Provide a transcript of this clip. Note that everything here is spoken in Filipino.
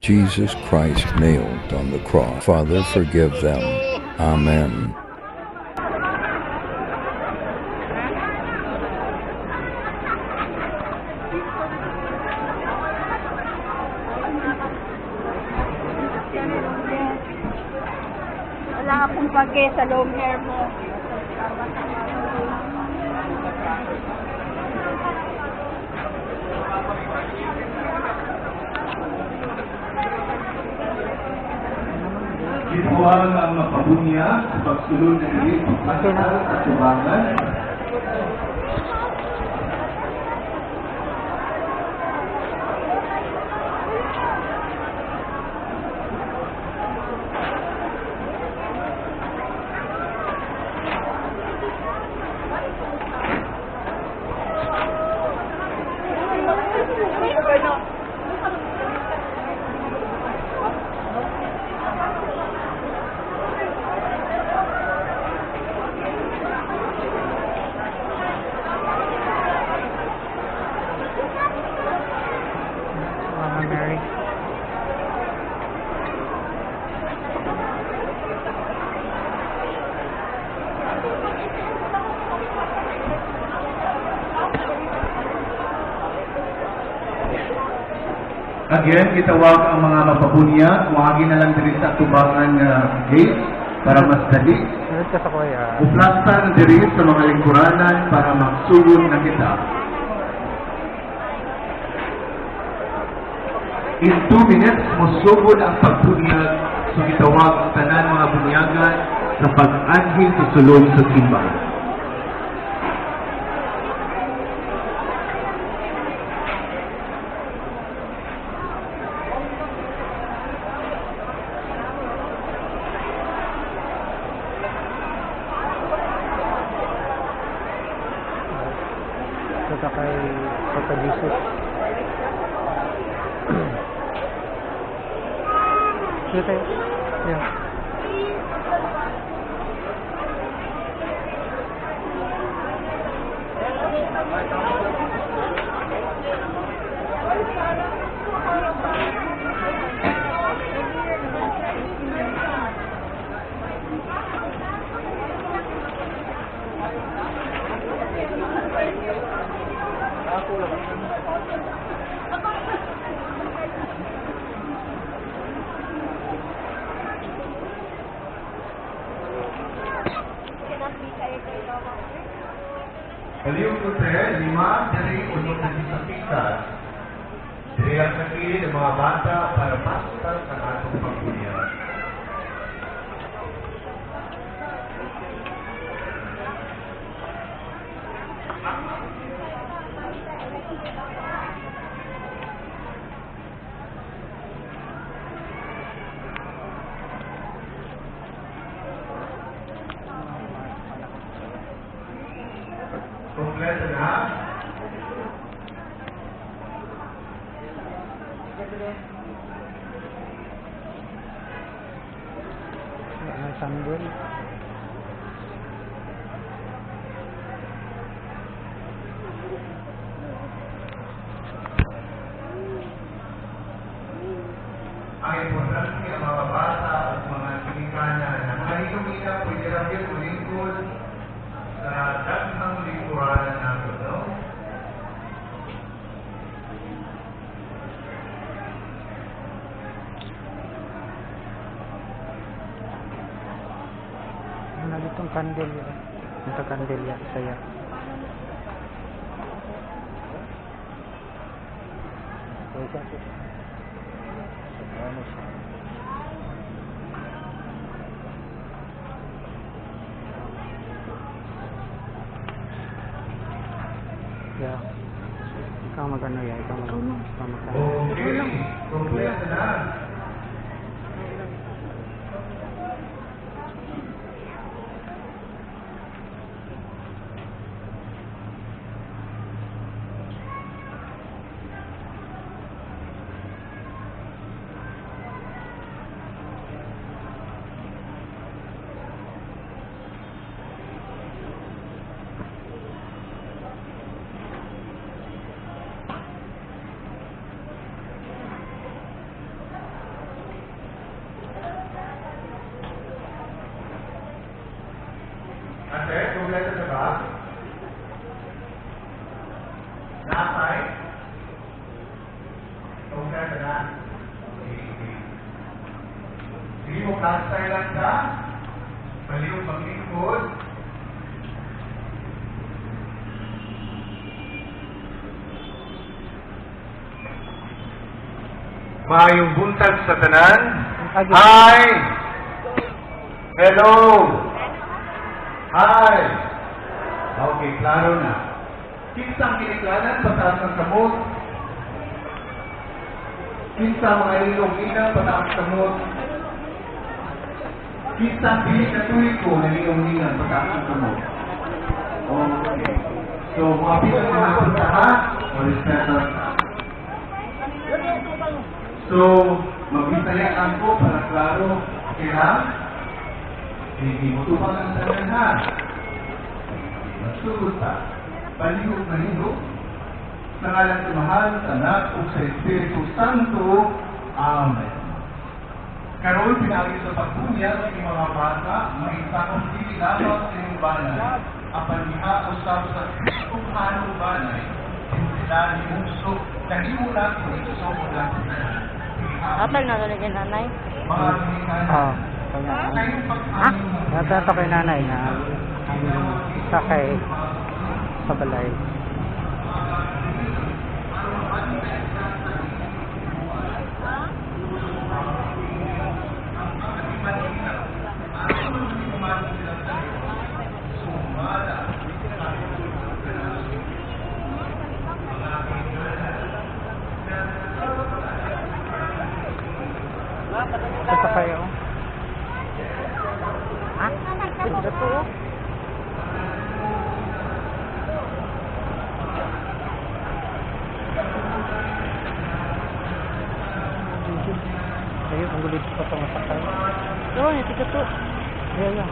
Jesus Christ nailed on the cross. Father, forgive them. Amen. Wala akong bagay sa long hair mo. Ituwag ang mapabunya sa pagsulod ng ilit at tubangan. Mary. Again, itawag ang mga mapabunya. Kuwagin na lang diri sa tubangan gate para mas dali. Sunod ka sa kuya. Uplastan diri sa mga lingkuranan para magsugod na kita. In 2 minutes, musugod ang pagbunyag. So itawag ang tanan mga bunyagan sa pag-anhin sa sulod sa simbahan. Ito kay Papa Jesus. Dito tayo. Yeah. Baliw ko sir, 5 dari untuk sa pikas. Diri ang nakili ng mga bata para masukal sa atong pagbunyag. Kompleto na. May sanggol. Ang importante ng mga bata at mga pinikanan na mga hinumina pwede lang yun ulingkod sa daghang lingkuranan natin, no? Ano ditong kandil yan? Ito kandil yan. Saya. Ano siya? Yeah. Ikaw magano yan? Ikaw magano? Okay, kompleto na. Nag-style lang ka. Baliw paglingkod. Maayong buntag sa tanan. Hi! Hello! Hi! Okay, klaro na. Kinsang kiniklanan, pataas ng kamot. Kinsang mga ilong inang, pataas ng kamot. Kinsang bilik na tuwid ko, na ilong inang, pataas ng kamot. Okay. So, mga pinag-unapan ka ha? O respeto. So, magbitayan ko para klaro. Okay ha? Hindi mo tupang ang tanan ha? Magsugod pa. Palihog na hindog. Sa ngalan ng Mahal, Anak, o sa Espiritu Santo. Amen. Karoon pinagi sa pagpunyag ng mga bata, maisakong dili lamang sa iyong banay. Apan niya usap sa kung anong banay, sila ni Muso, nahimulat kung iso mo lang sa Apel na talaga nanay. mga tinikanan. Oo. Kayong Ha? pag-amin Natato kay nanay na ang sakay sa balay. Ito kayo. Ha? Ito to. Ayun, ang gulit pa itong sakay. Oo, ito to. Ayun lang.